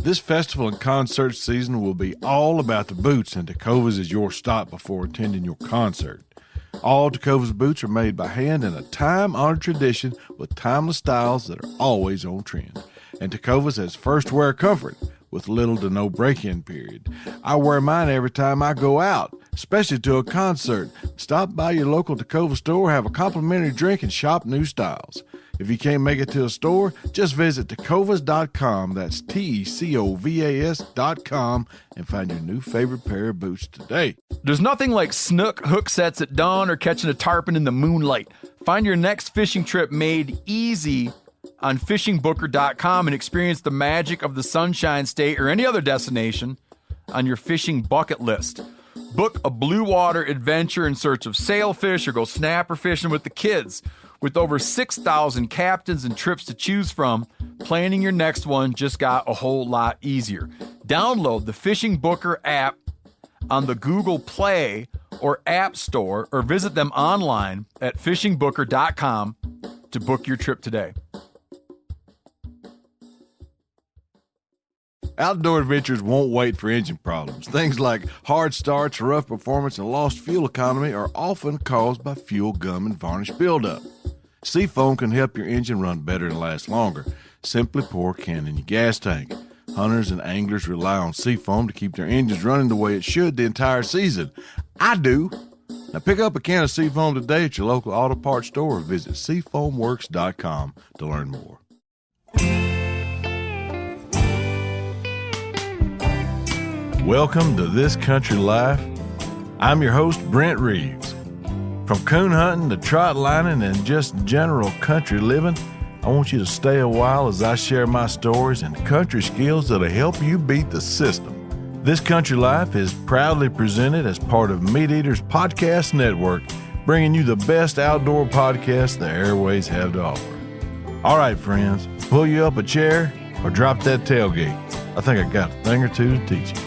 This festival and concert season will be all about the boots, and Tecovas is your stop before attending your concert. All Tecovas boots are made by hand in a time-honored tradition with timeless styles that are always on trend. And Tecovas has first wear comfort with little to no break-in period. I wear mine every time I go out, especially to a concert. Stop by your local Tecovas store, have a complimentary drink, and shop new styles. If you can't make it to a store, just visit tecovas.com, that's TECOVAS.com, and find your new favorite pair of boots today. There's nothing like snook hook sets at dawn or catching a tarpon in the moonlight. Find your next fishing trip made easy on fishingbooker.com and experience the magic of the Sunshine State or any other destination on your fishing bucket list. Book a blue water adventure in search of sailfish or go snapper fishing with the kids. With over 6,000 captains and trips to choose from, planning your next one just got a whole lot easier. Download the Fishing Booker app on the Google Play or App Store or visit them online at fishingbooker.com to book your trip today. Outdoor adventures won't wait for engine problems. Things like hard starts, rough performance, and lost fuel economy are often caused by fuel gum and varnish buildup. Seafoam can help your engine run better and last longer. Simply pour a can in your gas tank. Hunters and anglers rely on Seafoam to keep their engines running the way it should the entire season. I do. Now pick up a can of Seafoam today at your local auto parts store or visit SeafoamWorks.com to learn more. Welcome to This Country Life. I'm your host, Brent Reeves. From coon hunting to trot lining and just general country living, I want you to stay a while as I share my stories and country skills that'll help you beat the system. This Country Life is proudly presented as part of Meat Eaters Podcast Network, bringing you the best outdoor podcasts the airways have to offer. All right, friends, pull you up a chair or drop that tailgate. I think I got a thing or two to teach you.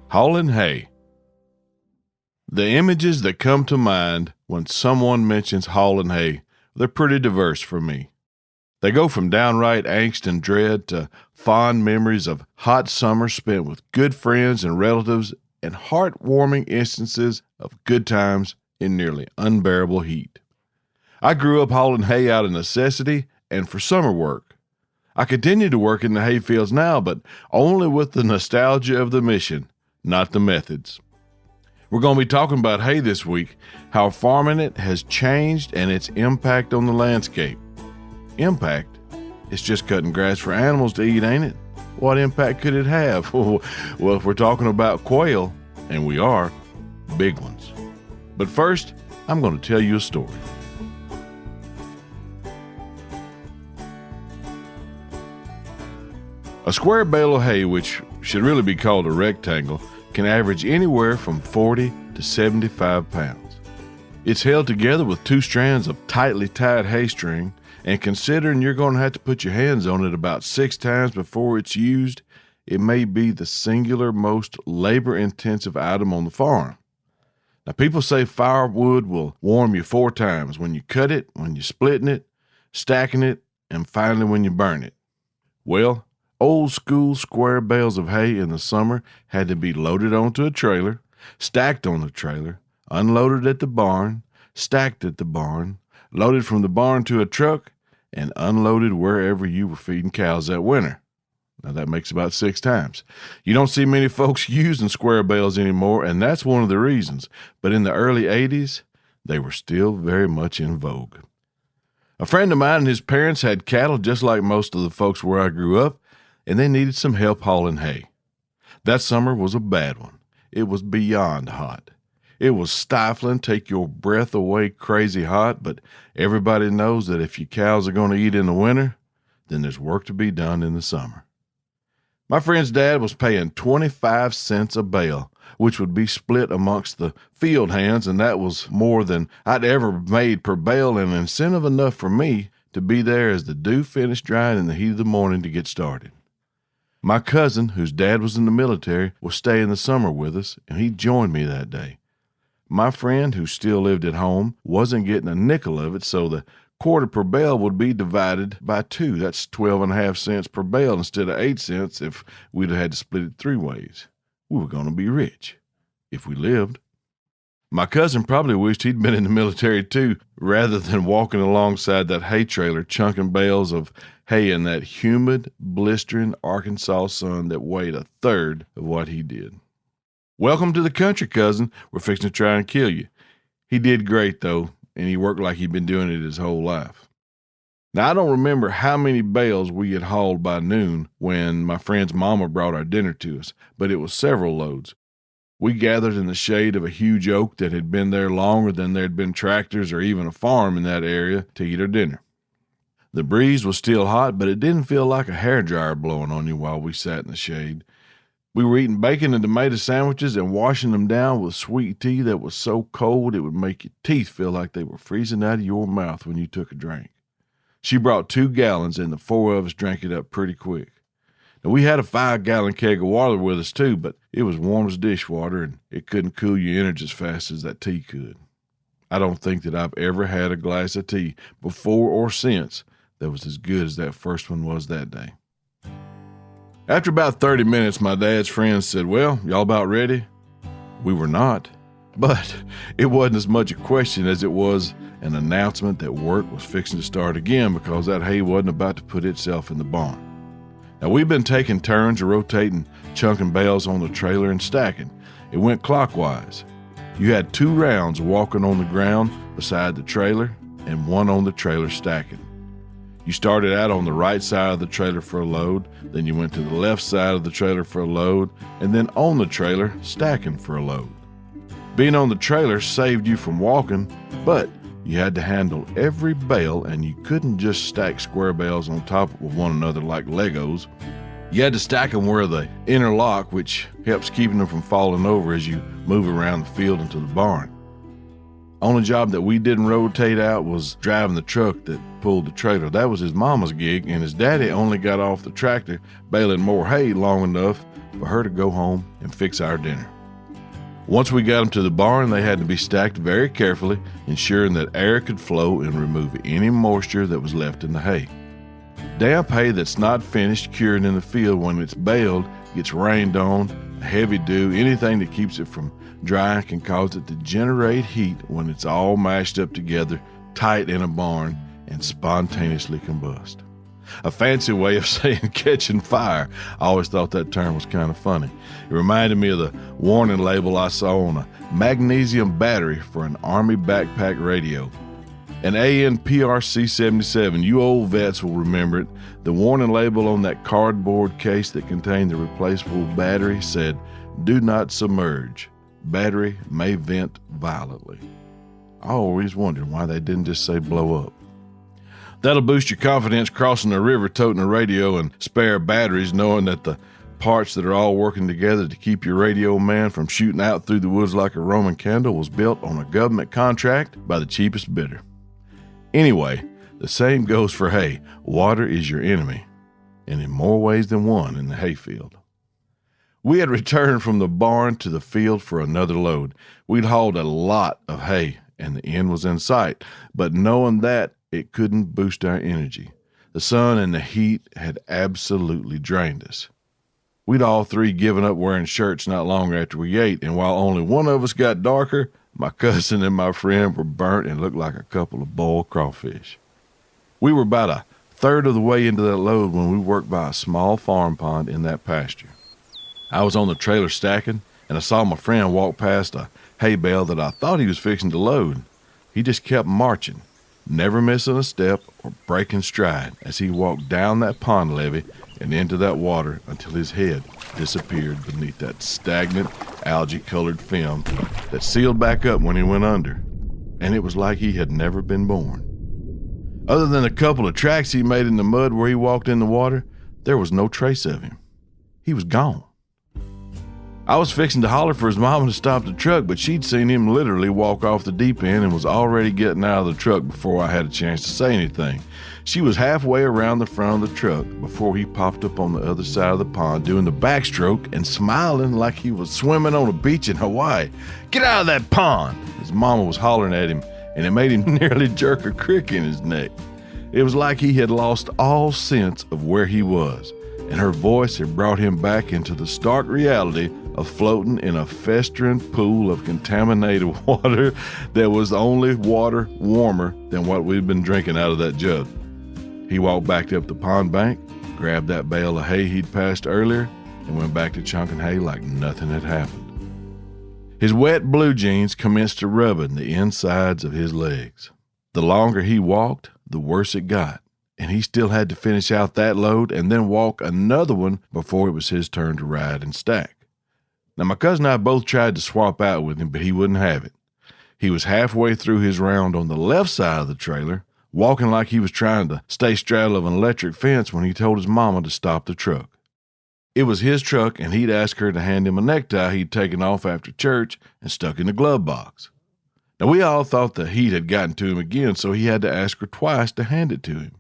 Hauling hay. The images that come to mind when someone mentions hauling hay, they're pretty diverse for me. They go from downright angst and dread to fond memories of hot summers spent with good friends and relatives and heartwarming instances of good times in nearly unbearable heat. I grew up hauling hay out of necessity and for summer work. I continue to work in the hay fields now, but only with the nostalgia of the mission, not the methods. We're going to be talking about hay this week, how farming it has changed and its impact on the landscape. Impact? It's just cutting grass for animals to eat, ain't it? What impact could it have? Well, if we're talking about quail, and we are, big ones. But first, I'm going to tell you a story. A square bale of hay, which should really be called a rectangle, can average anywhere from 40 to 75 pounds. It's held together with two strands of tightly tied hay string, and considering you're going to have to put your hands on it about 6 times before it's used, it may be the singular most labor-intensive item on the farm. Now, people say firewood will warm you 4 times: when you cut it, when you're splitting it, stacking it, and finally when you burn it. Well, old school square bales of hay in the summer had to be loaded onto a trailer, stacked on the trailer, unloaded at the barn, stacked at the barn, loaded from the barn to a truck, and unloaded wherever you were feeding cows that winter. Now that makes about 6 times. You don't see many folks using square bales anymore, and that's one of the reasons. But in the early 80s, they were still very much in vogue. A friend of mine and his parents had cattle just like most of the folks where I grew up, and they needed some help hauling hay. That summer was a bad one. It was beyond hot. It was stifling, take your breath away crazy hot, but everybody knows that if your cows are going to eat in the winter, then there's work to be done in the summer. My friend's dad was paying 25 cents a bale, which would be split amongst the field hands, and that was more than I'd ever made per bale, and incentive enough for me to be there as the dew finished drying in the heat of the morning to get started. My cousin, whose dad was in the military, was staying the summer with us, and he joined me that day. My friend, who still lived at home, wasn't getting a nickel of it, so the quarter per bale would be divided by 2. That's 12.5 cents per bale instead of 8 cents if we'd have had to split it 3 ways. We were going to be rich, if we lived. My cousin probably wished he'd been in the military too, rather than walking alongside that hay trailer chunking bales of hay in that humid, blistering Arkansas sun that weighed a third of what he did. Welcome to the country, cousin. We're fixing to try and kill you. He did great, though, and he worked like he'd been doing it his whole life. Now, I don't remember how many bales we had hauled by noon when my friend's mama brought our dinner to us, but it was several loads. We gathered in the shade of a huge oak that had been there longer than there had been tractors or even a farm in that area to eat our dinner. The breeze was still hot, but it didn't feel like a hairdryer blowing on you while we sat in the shade. We were eating bacon and tomato sandwiches and washing them down with sweet tea that was so cold it would make your teeth feel like they were freezing out of your mouth when you took a drink. She brought 2 gallons, and the 4 of us drank it up pretty quick. Now, we had a 5-gallon keg of water with us too, but it was warm as dishwater, and it couldn't cool your innards as fast as that tea could. I don't think that I've ever had a glass of tea before or since that was as good as that first one was that day. After about 30 minutes, my dad's friends said, "Well, y'all about ready?" We were not, but it wasn't as much a question as it was an announcement that work was fixing to start again because that hay wasn't about to put itself in the barn. Now, we've been taking turns rotating chunking bales on the trailer and stacking. It went clockwise. You had 2 rounds walking on the ground beside the trailer and 1 on the trailer stacking. You started out on the right side of the trailer for a load, then you went to the left side of the trailer for a load, and then on the trailer stacking for a load. Being on the trailer saved you from walking, but you had to handle every bale, and you couldn't just stack square bales on top of one another like Legos. You had to stack them where they interlock, which helps keeping them from falling over as you move around the field into the barn. Only job that we didn't rotate out was driving the truck that pulled the trailer. That was his mama's gig, and his daddy only got off the tractor baling more hay long enough for her to go home and fix our dinner. Once we got them to the barn, they had to be stacked very carefully, ensuring that air could flow and remove any moisture that was left in the hay. Damp hay that's not finished curing in the field when it's baled gets rained on, heavy dew, anything that keeps it from drying can cause it to generate heat when it's all mashed up together, tight in a barn, and spontaneously combust. A fancy way of saying catching fire. I always thought that term was kind of funny. It reminded me of the warning label I saw on a magnesium battery for an Army backpack radio. An ANPRC-77, you old vets will remember it. The warning label on that cardboard case that contained the replaceable battery said, "Do not submerge. Battery may vent violently." I always wondered why they didn't just say blow up. That'll boost your confidence crossing the river toting a radio and spare batteries, knowing that the parts that are all working together to keep your radio man from shooting out through the woods like a Roman candle was built on a government contract by the cheapest bidder. Anyway, the same goes for hay. Water is your enemy, and in more ways than one in the hayfield. We had returned from the barn to the field for another load. We'd hauled a lot of hay, and the end was in sight, but knowing that, it couldn't boost our energy. The sun and the heat had absolutely drained us. We'd all 3 given up wearing shirts not long after we ate, and while only one of us got darker, my cousin and my friend were burnt and looked like a couple of boiled crawfish. We were about a third of the way into that load when we worked by a small farm pond in that pasture. I was on the trailer stacking, and I saw my friend walk past a hay bale that I thought he was fixing to load. He just kept marching, never missing a step or breaking stride as he walked down that pond levee and into that water until his head disappeared beneath that stagnant, algae-colored film that sealed back up when he went under, and it was like he had never been born. Other than a couple of tracks he made in the mud where he walked in the water, there was no trace of him. He was gone. I was fixing to holler for his mama to stop the truck, but she'd seen him literally walk off the deep end and was already getting out of the truck before I had a chance to say anything. She was halfway around the front of the truck before he popped up on the other side of the pond doing the backstroke and smiling like he was swimming on a beach in Hawaii. "Get out of that pond!" His mama was hollering at him, and it made him nearly jerk a crick in his neck. It was like he had lost all sense of where he was, and her voice had brought him back into the stark reality of floating in a festering pool of contaminated water that was the only water warmer than what we'd been drinking out of that jug. He walked back up the pond bank, grabbed that bale of hay he'd passed earlier, and went back to chunking hay like nothing had happened. His wet blue jeans commenced to rubbing the insides of his legs. The longer he walked, the worse it got, and he still had to finish out that load and then walk another one before it was his turn to ride and stack. Now, my cousin and I both tried to swap out with him, but he wouldn't have it. He was halfway through his round on the left side of the trailer, walking like he was trying to stay straddle of an electric fence when he told his mama to stop the truck. It was his truck, and he'd asked her to hand him a necktie he'd taken off after church and stuck in the glove box. Now, we all thought the heat had gotten to him again, so he had to ask her twice to hand it to him.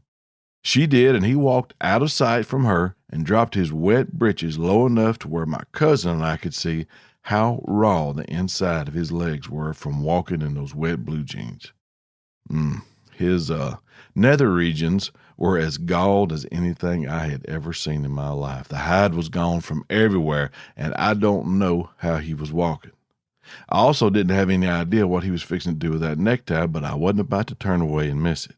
She did, and he walked out of sight from her and dropped his wet britches low enough to where my cousin and I could see how raw the inside of his legs were from walking in those wet blue jeans. His nether regions were as galled as anything I had ever seen in my life. The hide was gone from everywhere, and I don't know how he was walking. I also didn't have any idea what he was fixing to do with that necktie, but I wasn't about to turn away and miss it.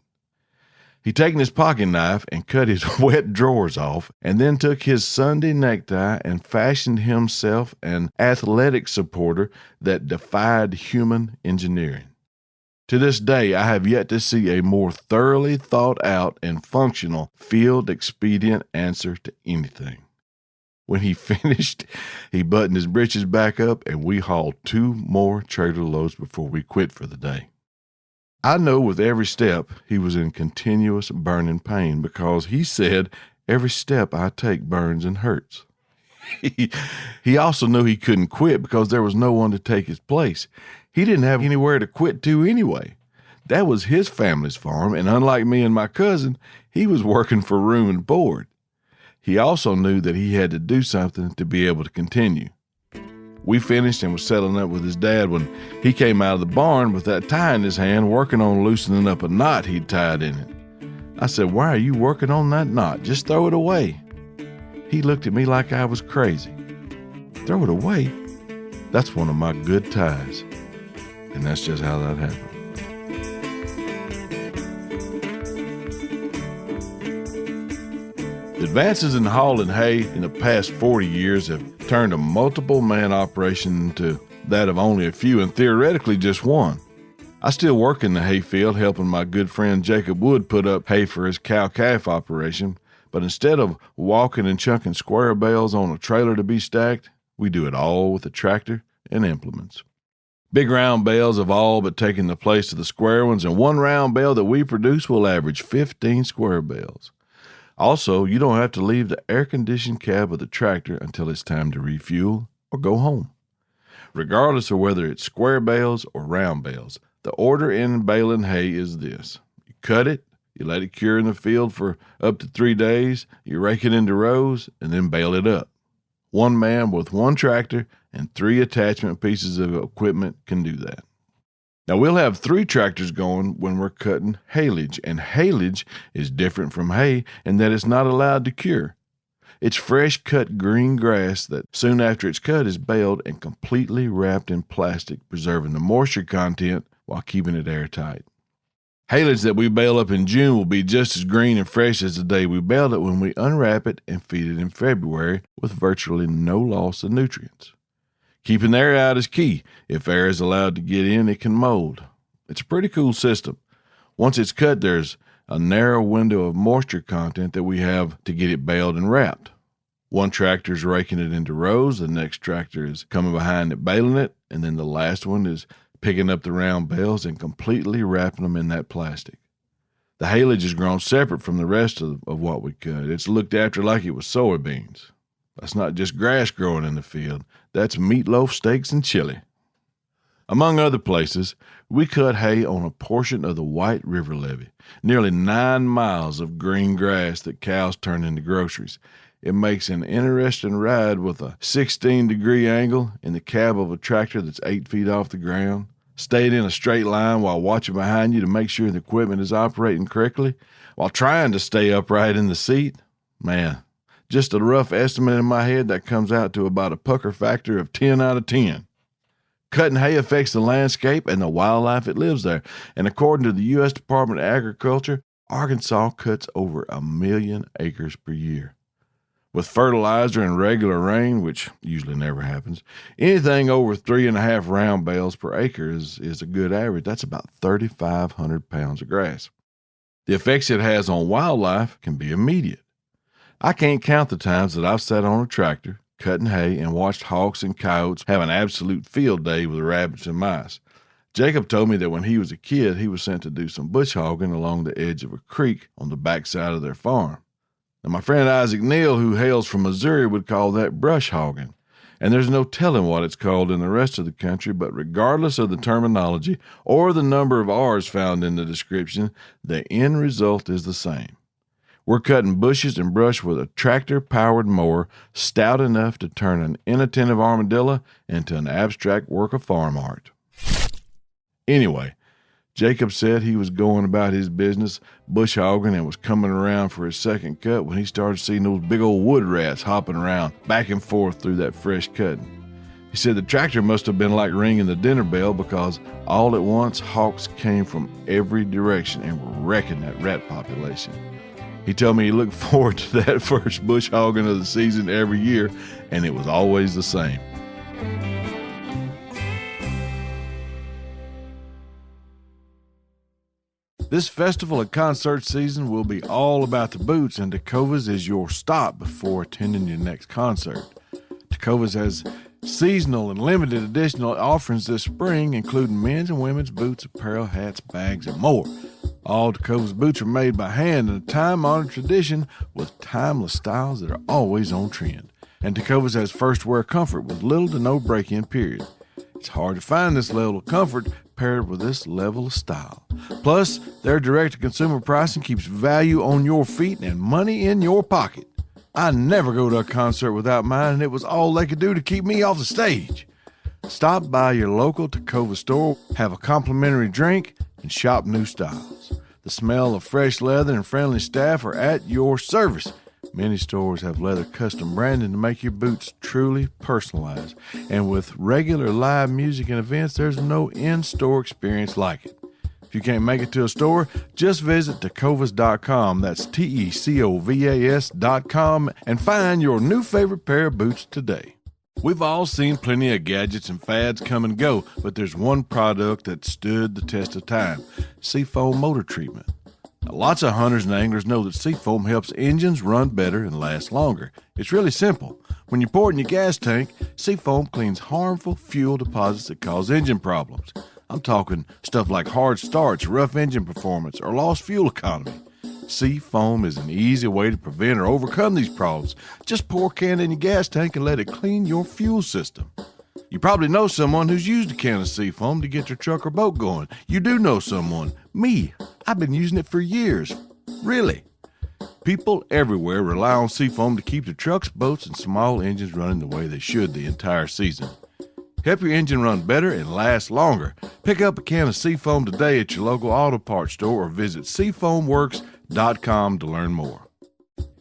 He'd taken his pocket knife and cut his wet drawers off, and then took his Sunday necktie and fashioned himself an athletic supporter that defied human engineering. To this day, I have yet to see a more thoroughly thought out and functional field expedient answer to anything. When he finished, he buttoned his breeches back up, and we hauled 2 more trailer loads before we quit for the day. I know with every step he was in continuous burning pain because he said, "Every step I take burns and hurts." He also knew he couldn't quit because there was no one to take his place. He didn't have anywhere to quit to anyway. That was his family's farm, and unlike me and my cousin, he was working for room and board. He also knew that he had to do something to be able to continue. We finished and was settling up with his dad when he came out of the barn with that tie in his hand, working on loosening up a knot he'd tied in it. I said, "Why are you working on that knot? Just throw it away." He looked at me like I was crazy. "Throw it away? That's one of my good ties." And that's just how that happened. The advances in hauling hay in the past 40 years have turned a multiple-man operation into that of only a few and theoretically just one. I still work in the hay field helping my good friend Jacob Wood put up hay for his cow-calf operation, but instead of walking and chunking square bales on a trailer to be stacked, we do it all with a tractor and implements. Big round bales have all but taken the place of the square ones, and one round bale that we produce will average 15 square bales. Also, you don't have to leave the air-conditioned cab of the tractor until it's time to refuel or go home. Regardless of whether it's square bales or round bales, the order in baling hay is this. You cut it, you let it cure in the field for up to 3 days, you rake it into rows, and then bale it up. One man with one tractor and 3 attachment pieces of equipment can do that. Now, we'll have 3 tractors going when we're cutting haylage, and haylage is different from hay in that it's not allowed to cure. It's fresh cut green grass that soon after it's cut is baled and completely wrapped in plastic, preserving the moisture content while keeping it airtight. Haylage that we bale up in June will be just as green and fresh as the day we baled it when we unwrap it and feed it in February with virtually no loss of nutrients. Keeping the air out is key. If air is allowed to get in, it can mold. It's a pretty cool system. Once it's cut, there's a narrow window of moisture content that we have to get it baled and wrapped. One tractor is raking it into rows, the next tractor is coming behind it baling it, and then the last one is picking up the round bales and completely wrapping them in that plastic. The haylage is grown separate from the rest of what we cut. It's looked after like it was soybeans. That's not just grass growing in the field. That's meatloaf, steaks, and chili. Among other places, we cut hay on a portion of the White River Levee, nearly 9 miles of green grass that cows turn into groceries. It makes an interesting ride with a 16-degree angle in the cab of a tractor that's 8 feet off the ground. staying in a straight line while watching behind you to make sure the equipment is operating correctly, while trying to stay upright in the seat? Man, just a rough estimate in my head, that comes out to about a pucker factor of 10 out of 10. Cutting hay affects the landscape and the wildlife that lives there, and according to the U.S. Department of Agriculture, Arkansas cuts over 1 million acres per year. With fertilizer and regular rain, which usually never happens, anything over 3.5 round bales per acre is a good average. That's about 3,500 pounds of grass. The effects it has on wildlife can be immediate. I can't count the times that I've sat on a tractor, cutting hay, and watched hawks and coyotes have an absolute field day with rabbits and mice. Jacob told me that when he was a kid, he was sent to do some bush hogging along the edge of a creek on the backside of their farm. Now, my friend Isaac Neal, who hails from Missouri, would call that brush hogging. And there's no telling what it's called in the rest of the country, but regardless of the terminology or the number of R's found in the description, the end result is the same. We're cutting bushes and brush with a tractor-powered mower stout enough to turn an inattentive armadillo into an abstract work of farm art. Anyway, Jacob said he was going about his business bush hogging and was coming around for his second cut when he started seeing those big old wood rats hopping around back and forth through that fresh cutting. He said the tractor must have been like ringing the dinner bell, because all at once hawks came from every direction and were wrecking that rat population. He told me he looked forward to that first bush hogging of the season every year, and it was always the same. This festival and concert season will be all about the boots, and Tecovas is your stop before attending your next concert. Tecovas has seasonal and limited edition offerings this spring, including men's and women's boots, apparel, hats, bags, and more. All Tecovas boots are made by hand in a time-honored tradition with timeless styles that are always on trend. And Tecovas has first wear comfort with little to no break-in period. It's hard to find this level of comfort paired with this level of style. Plus, their direct-to-consumer pricing keeps value on your feet and money in your pocket. I never go to a concert without mine, and it was all they could do to keep me off the stage. Stop by your local Tecovas store, have a complimentary drink, and shop new styles. The smell of fresh leather and friendly staff are at your service. Many stores have leather custom branding to make your boots truly personalized. And with regular live music and events, there's no in-store experience like it. If you can't make it to a store, just visit Tecovas.com, that's Tecovas.com, and find your new favorite pair of boots today. We've all seen plenty of gadgets and fads come and go, but there's one product that stood the test of time: Seafoam motor treatment. Now, lots of hunters and anglers know that Seafoam helps engines run better and last longer. It's really simple. When you pour it in your gas tank, Seafoam cleans harmful fuel deposits that cause engine problems. I'm talking stuff like hard starts, rough engine performance, or lost fuel economy. Seafoam is an easy way to prevent or overcome these problems. Just pour a can in your gas tank and let it clean your fuel system. You probably know someone who's used a can of Seafoam to get their truck or boat going. You do know someone. Me. I've been using it for years. Really. People everywhere rely on Seafoam to keep their trucks, boats, and small engines running the way they should the entire season. Help your engine run better and last longer. Pick up a can of Seafoam today at your local auto parts store or visit SeafoamWorks.com to learn more.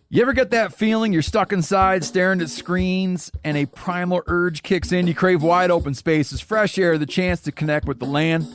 You ever get that feeling you're stuck inside staring at screens and a primal urge kicks in? You crave wide open spaces, fresh air, the chance to connect with the land?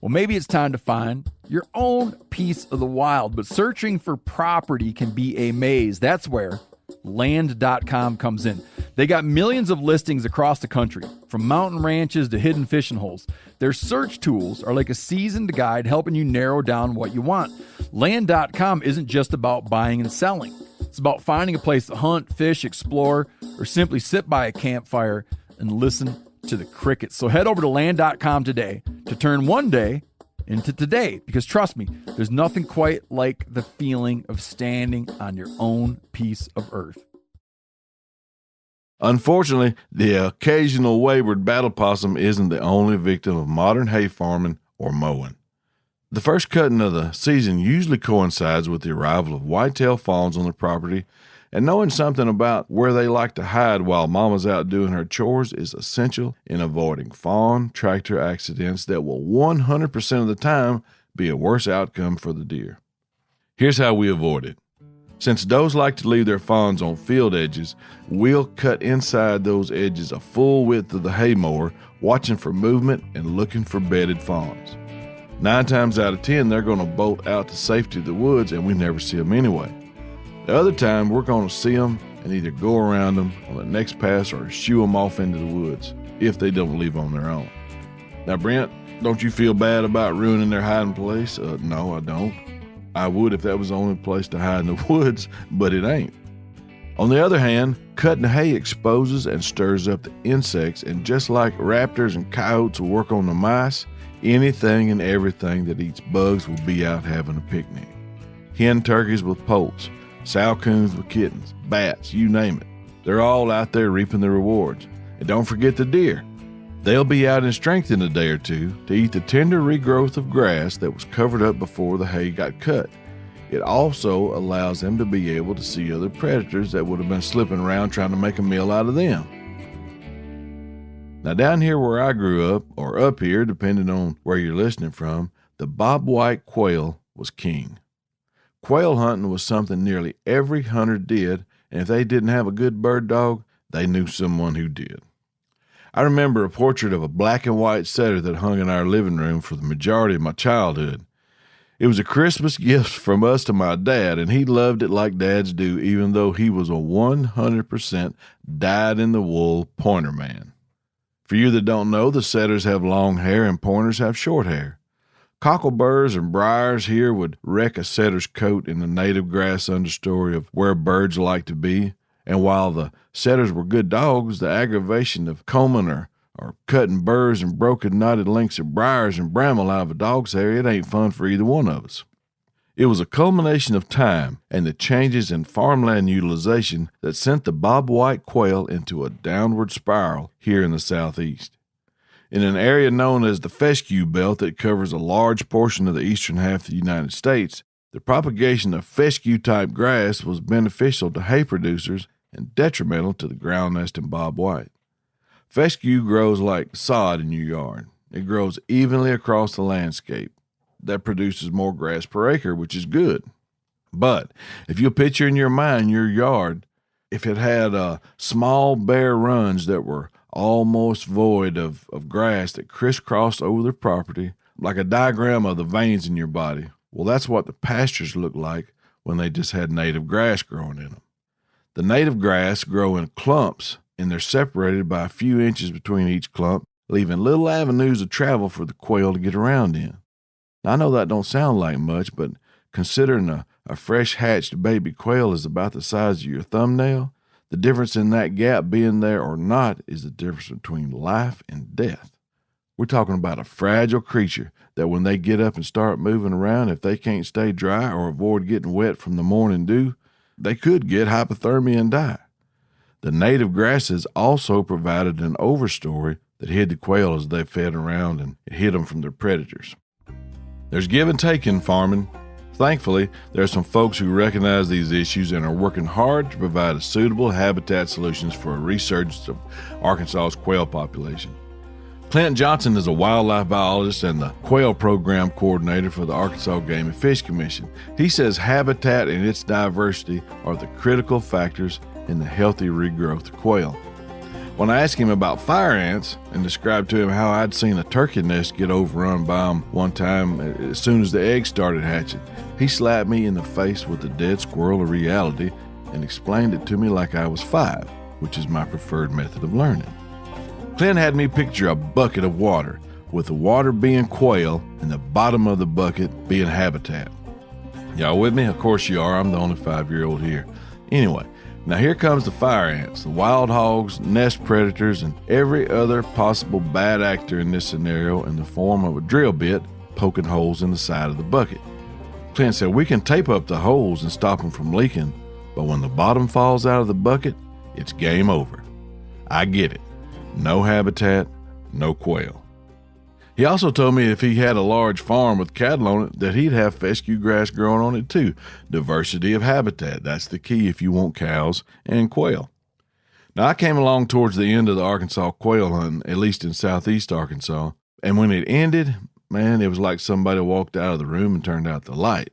Well, maybe it's time to find your own piece of the wild, but searching for property can be a maze. That's where Land.com comes in. They got millions of listings across the country, from mountain ranches to hidden fishing holes. Their search tools are like a seasoned guide helping you narrow down what you want. Land.com isn't just about buying and selling. It's about finding a place to hunt, fish, explore, or simply sit by a campfire and listen to the crickets. So head over to Land.com today to turn one day into today, because trust me, there's nothing quite like the feeling of standing on your own piece of earth. Unfortunately, the occasional wayward battle possum isn't the only victim of modern hay farming or mowing. The first cutting of the season usually coincides with the arrival of white-tailed fawns on the property, and knowing something about where they like to hide while Mama's out doing her chores is essential in avoiding fawn tractor accidents that will 100% of the time be a worse outcome for the deer. Here's how we avoid it. Since does like to leave their fawns on field edges, we'll cut inside those edges a full width of the hay mower, watching for movement and looking for bedded fawns. 9 times out of 10, they're going to bolt out to safety of the woods, and we never see them anyway. The other time, we're going to see them and either go around them on the next pass or shoo them off into the woods if they don't leave on their own. Now, Brent, don't you feel bad about ruining their hiding place? No, I don't. I would if that was the only place to hide in the woods, but it ain't. On the other hand, cutting hay exposes and stirs up the insects, and just like raptors and coyotes will work on the mice, anything and everything that eats bugs will be out having a picnic. Hen turkeys with poults, sow coons with kittens, bats, you name it. They're all out there reaping the rewards. And don't forget the deer. They'll be out in strength in a day or two to eat the tender regrowth of grass that was covered up before the hay got cut. It also allows them to be able to see other predators that would have been slipping around trying to make a meal out of them. Now, down here where I grew up, or up here, depending on where you're listening from, the bobwhite quail was king. Quail hunting was something nearly every hunter did, and if they didn't have a good bird dog, they knew someone who did. I remember a portrait of a black and white setter that hung in our living room for the majority of my childhood. It was a Christmas gift from us to my dad, and he loved it like dads do, even though he was a 100% dyed-in-the-wool pointer man. For you that don't know, the setters have long hair and pointers have short hair. Cockleburs and briars here would wreck a setter's coat in the native grass understory of where birds like to be, and while the setters were good dogs, the aggravation of combing or cutting burrs and broken knotted lengths of briars and bramble out of a dog's hair, it ain't fun for either one of us. It was a culmination of time and the changes in farmland utilization that sent the bobwhite quail into a downward spiral here in the southeast. In an area known as the fescue belt that covers a large portion of the eastern half of the United States, the propagation of fescue-type grass was beneficial to hay producers and detrimental to the ground-nesting bobwhite. Fescue grows like sod in your yard. It grows evenly across the landscape. That produces more grass per acre, which is good. But if you picture in your mind your yard, if it had small bare runs that were almost void of grass that crisscrossed over the property, like a diagram of the veins in your body, well, that's what the pastures look like when they just had native grass growing in them. The native grass grow in clumps, and they're separated by a few inches between each clump, leaving little avenues of travel for the quail to get around in. Now, I know that don't sound like much, but considering a fresh hatched baby quail is about the size of your thumbnail, the difference in that gap being there or not is the difference between life and death. We're talking about a fragile creature that when they get up and start moving around, if they can't stay dry or avoid getting wet from the morning dew, they could get hypothermia and die. The native grasses also provided an overstory that hid the quail as they fed around and it hid them from their predators. There's give and take in farming. Thankfully, there are some folks who recognize these issues and are working hard to provide suitable habitat solutions for a resurgence of Arkansas's quail population. Clint Johnson is a wildlife biologist and the quail program coordinator for the Arkansas Game and Fish Commission. He says habitat and its diversity are the critical factors in the healthy regrowth of quail. When I asked him about fire ants and described to him how I'd seen a turkey nest get overrun by them one time as soon as the eggs started hatching, he slapped me in the face with a dead squirrel of reality and explained it to me like I was 5, which is my preferred method of learning. Clint had me picture a bucket of water, with the water being quail and the bottom of the bucket being habitat. Y'all with me? Of course you are. I'm the only 5-year-old here. Anyway, now here comes the fire ants, the wild hogs, nest predators, and every other possible bad actor in this scenario in the form of a drill bit poking holes in the side of the bucket. Clint said we can tape up the holes and stop them from leaking, but when the bottom falls out of the bucket, it's game over. I get it. No habitat, no quail. He also told me if he had a large farm with cattle on it, that he'd have fescue grass growing on it too. Diversity of habitat, that's the key if you want cows and quail. Now, I came along towards the end of the Arkansas quail hunting, at least in southeast Arkansas, and when it ended, man, it was like somebody walked out of the room and turned out the light.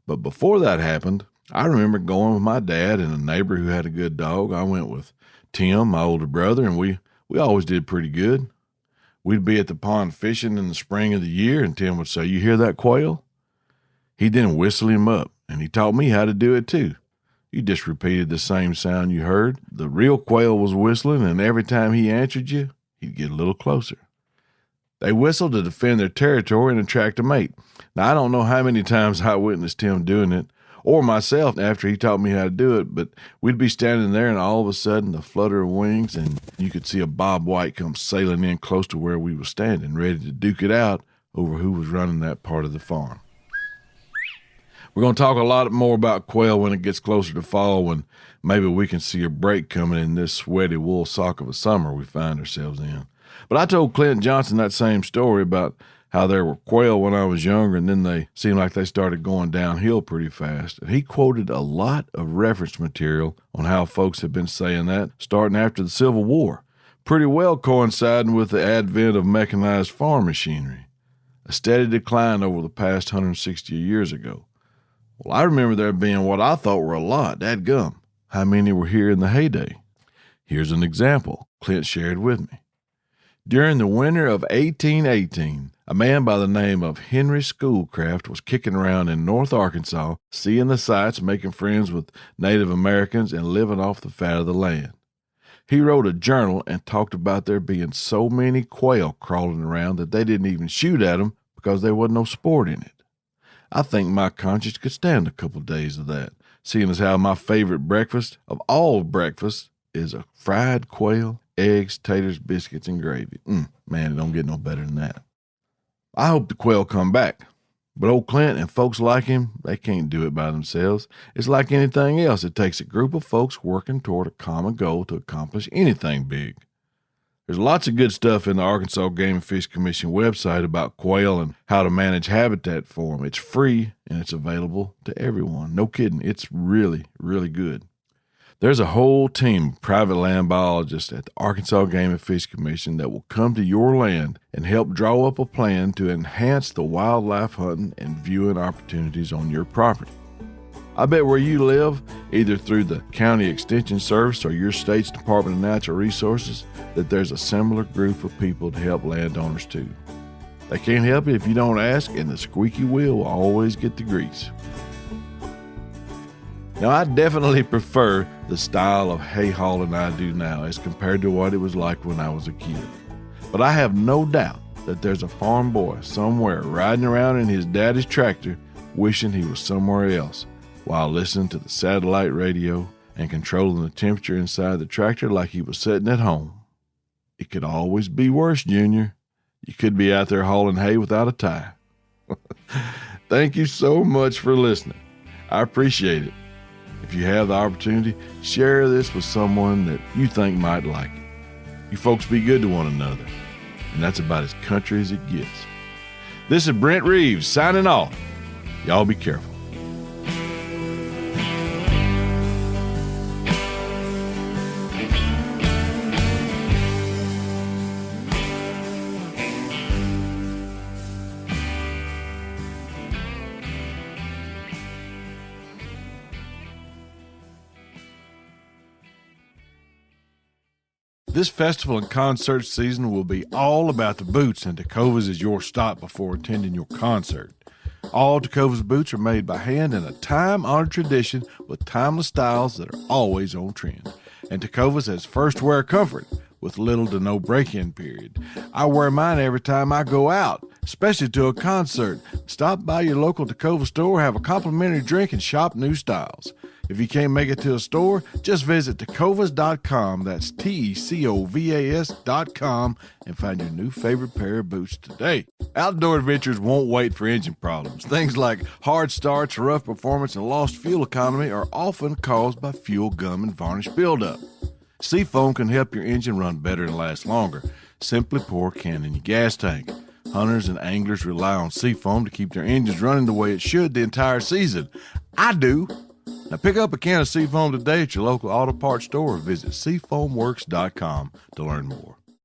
But before that happened, I remember going with my dad and a neighbor who had a good dog. I went with Tim, my older brother, and we always did pretty good. We'd be at the pond fishing in the spring of the year, and Tim would say, "You hear that quail?" He'd then whistle him up, and he taught me how to do it too. You just repeated the same sound you heard. The real quail was whistling, and every time he answered you, he'd get a little closer. They whistled to defend their territory and attract a mate. Now, I don't know how many times I witnessed him doing it, or myself after he taught me how to do it, but we'd be standing there and all of a sudden the flutter of wings and you could see a bobwhite come sailing in close to where we were standing, ready to duke it out over who was running that part of the farm. We're going to talk a lot more about quail when it gets closer to fall, when maybe we can see a break coming in this sweaty wool sock of a summer we find ourselves in. But I told Clint Johnson that same story about how there were quail when I was younger, and then they seemed like they started going downhill pretty fast. And he quoted a lot of reference material on how folks had been saying that starting after the Civil War, pretty well coinciding with the advent of mechanized farm machinery, a steady decline over the past 160 years ago. Well, I remember there being what I thought were a lot, dadgum. How many were here in the heyday? Here's an example Clint shared with me. During the winter of 1818, a man by the name of Henry Schoolcraft was kicking around in North Arkansas, seeing the sights, making friends with Native Americans, and living off the fat of the land. He wrote a journal and talked about there being so many quail crawling around that they didn't even shoot at them because there wasn't no sport in it. I think my conscience could stand a couple of days of that, seeing as how my favorite breakfast of all breakfasts is a fried quail, eggs, taters, biscuits, and gravy. Man, it don't get no better than that. I hope the quail come back, but old Clint and folks like him, they can't do it by themselves. It's like anything else. It takes a group of folks working toward a common goal to accomplish anything big. There's lots of good stuff in the Arkansas Game and Fish Commission website about quail and how to manage habitat for them. It's free and it's available to everyone. No kidding. It's really, really good. There's a whole team of private land biologists at the Arkansas Game and Fish Commission that will come to your land and help draw up a plan to enhance the wildlife hunting and viewing opportunities on your property. I bet where you live, either through the County Extension Service or your state's Department of Natural Resources, that there's a similar group of people to help landowners too. They can't help you if you don't ask, and the squeaky wheel will always get the grease. Now, I definitely prefer the style of hay hauling I do now as compared to what it was like when I was a kid. But I have no doubt that there's a farm boy somewhere riding around in his daddy's tractor wishing he was somewhere else, while listening to the satellite radio and controlling the temperature inside the tractor like he was sitting at home. It could always be worse, Junior. You could be out there hauling hay without a tie. Thank you so much for listening. I appreciate it. If you have the opportunity, share this with someone that you think might like it. You folks be good to one another, and that's about as country as it gets. This is Brent Reeves signing off. Y'all be careful. This festival and concert season will be all about the boots, and Tecovas is your stop before attending your concert. All Tecovas boots are made by hand in a time-honored tradition with timeless styles that are always on trend. And Tecovas has first wear comfort with little to no break-in period. I wear mine every time I go out, especially to a concert. Stop by your local Tecovas store, have a complimentary drink, and shop new styles. If you can't make it to a store, just visit tecovas.com, that's TECOVAS.com, and find your new favorite pair of boots today. Outdoor adventures won't wait for engine problems. Things like hard starts, rough performance, and lost fuel economy are often caused by fuel gum and varnish buildup. Seafoam can help your engine run better and last longer. Simply pour a can in your gas tank. Hunters and anglers rely on Seafoam to keep their engines running the way it should the entire season. I do. Now pick up a can of Seafoam today at your local auto parts store or visit SeafoamWorks.com to learn more.